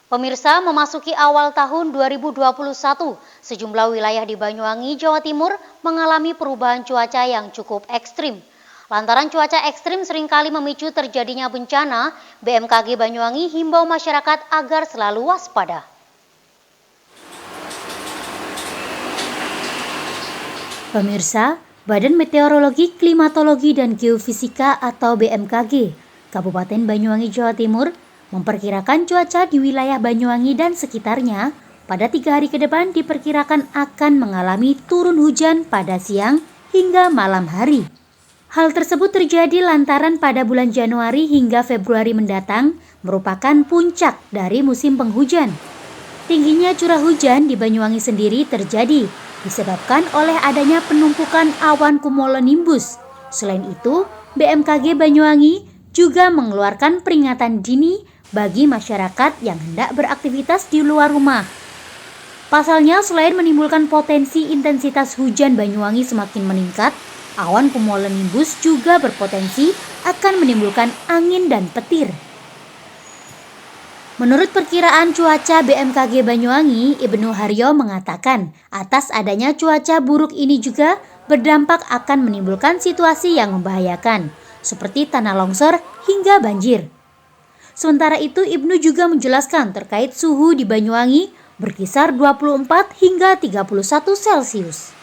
Pemirsa, memasuki awal tahun 2021, sejumlah wilayah di Banyuwangi, Jawa Timur mengalami perubahan cuaca yang cukup ekstrim. Lantaran cuaca ekstrim seringkali memicu terjadinya bencana, BMKG Banyuwangi himbau masyarakat agar selalu waspada. Pemirsa, Badan Meteorologi, Klimatologi, dan Geofisika atau BMKG, Kabupaten Banyuwangi, Jawa Timur, memperkirakan cuaca di wilayah Banyuwangi dan sekitarnya pada 3 hari ke depan diperkirakan akan mengalami turun hujan pada siang hingga malam hari. Hal tersebut terjadi lantaran pada bulan Januari hingga Februari mendatang merupakan puncak dari musim penghujan. Tingginya curah hujan di Banyuwangi sendiri terjadi disebabkan oleh adanya penumpukan awan cumulonimbus. Selain itu, BMKG Banyuwangi juga mengeluarkan peringatan dini bagi masyarakat yang hendak beraktivitas di luar rumah. Pasalnya, selain menimbulkan potensi intensitas hujan Banyuwangi semakin meningkat, awan cumulonimbus juga berpotensi akan menimbulkan angin dan petir. Menurut perkiraan cuaca BMKG Banyuwangi, Ibnu Haryo mengatakan, atas adanya cuaca buruk ini juga berdampak akan menimbulkan situasi yang membahayakan, seperti tanah longsor hingga banjir. Sementara itu, Ibnu juga menjelaskan terkait suhu di Banyuwangi berkisar 24 hingga 31 Celcius.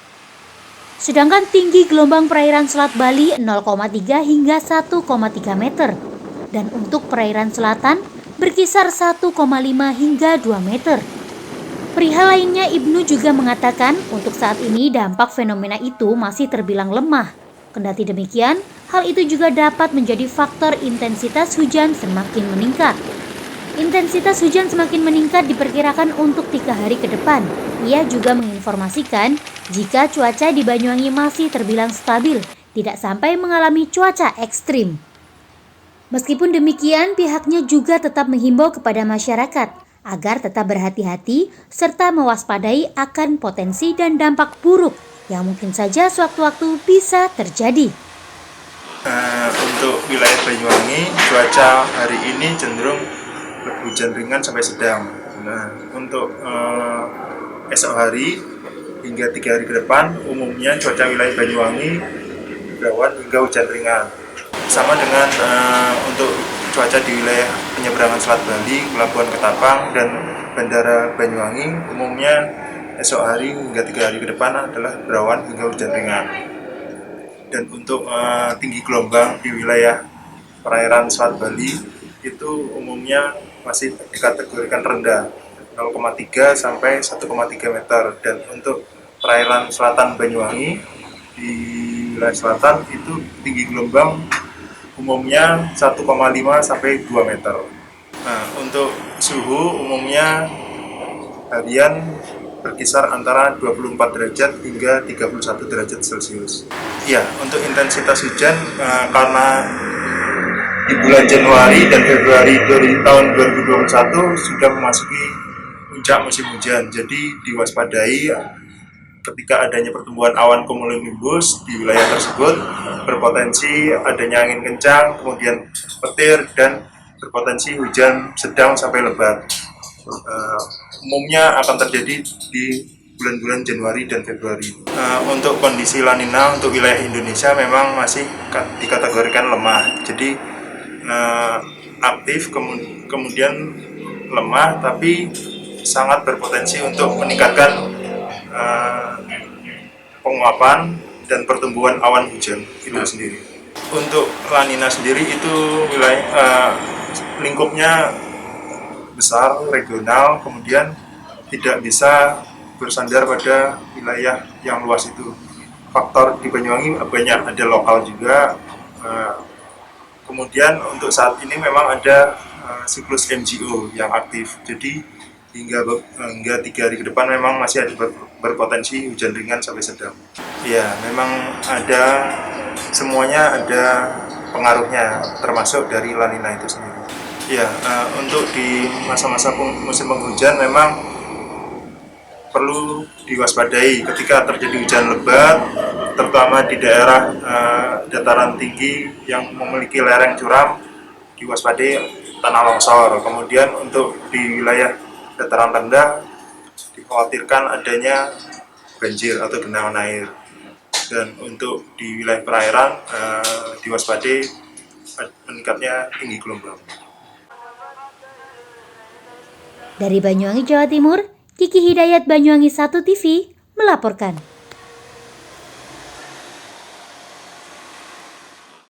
Sedangkan tinggi gelombang perairan Selat Bali 0,3 hingga 1,3 meter. Dan untuk perairan selatan berkisar 1,5 hingga 2 meter. Perihal lainnya, Ibnu juga mengatakan untuk saat ini dampak fenomena itu masih terbilang lemah. Kendati demikian, hal itu juga dapat menjadi faktor intensitas hujan semakin meningkat. Intensitas hujan semakin meningkat diperkirakan untuk 3 hari ke depan. Ia juga menginformasikan jika cuaca di Banyuwangi masih terbilang stabil, tidak sampai mengalami cuaca ekstrim. Meskipun demikian, pihaknya juga tetap menghimbau kepada masyarakat agar tetap berhati-hati serta mewaspadai akan potensi dan dampak buruk yang mungkin saja sewaktu-waktu bisa terjadi. Untuk wilayah Banyuwangi, cuaca hari ini cenderung hujan ringan sampai sedang. Untuk esok hari hingga 3 hari ke depan, umumnya cuaca wilayah Banyuwangi berawan hingga hujan ringan. Sama dengan untuk cuaca di wilayah penyeberangan Selat Bali, Pelabuhan Ketapang, dan Bandara Banyuwangi, umumnya esok hari hingga 3 hari ke depan adalah berawan hingga hujan ringan. Dan untuk tinggi gelombang di wilayah perairan Selat Bali itu umumnya masih dikategorikan rendah, 0,3 sampai 1,3 meter. Dan untuk perairan selatan Banyuwangi di wilayah selatan itu tinggi gelombang umumnya 1,5 sampai 2 meter. Untuk suhu umumnya harian berkisar antara 24 derajat hingga 31 derajat Celcius. Ya, untuk intensitas hujan karena di bulan Januari dan Februari tahun 2021 sudah memasuki puncak musim hujan, jadi diwaspadai ketika adanya pertumbuhan awan cumulonimbus di wilayah tersebut berpotensi adanya angin kencang, kemudian petir, dan berpotensi hujan sedang sampai lebat. Umumnya akan terjadi di bulan-bulan Januari dan Februari. Untuk kondisi La Nina untuk wilayah Indonesia memang masih dikategorikan lemah, jadi aktif kemudian lemah, tapi sangat berpotensi untuk meningkatkan penguapan dan pertumbuhan awan hujan itu sendiri. Untuk La Nina sendiri itu wilayah lingkupnya besar, regional, kemudian tidak bisa bersandar pada wilayah yang luas itu. Faktor di Banyuwangi banyak, ada lokal juga. Kemudian untuk saat ini memang ada siklus MGO yang aktif, jadi hingga 3 hari ke depan memang masih ada berpotensi hujan ringan sampai sedang. Ya, memang ada, semuanya ada pengaruhnya, termasuk dari La Nina itu sendiri. Ya, untuk di masa-masa musim penghujan memang perlu diwaspadai ketika terjadi hujan lebat, terutama di daerah dataran tinggi yang memiliki lereng curam diwaspadai tanah longsor. Kemudian untuk di wilayah dataran rendah dikhawatirkan adanya banjir atau genangan air. Dan untuk di wilayah perairan diwaspadai meningkatnya tinggi gelombang. Dari Banyuwangi, Jawa Timur, Kiki Hidayat, Banyuwangi 1 TV melaporkan.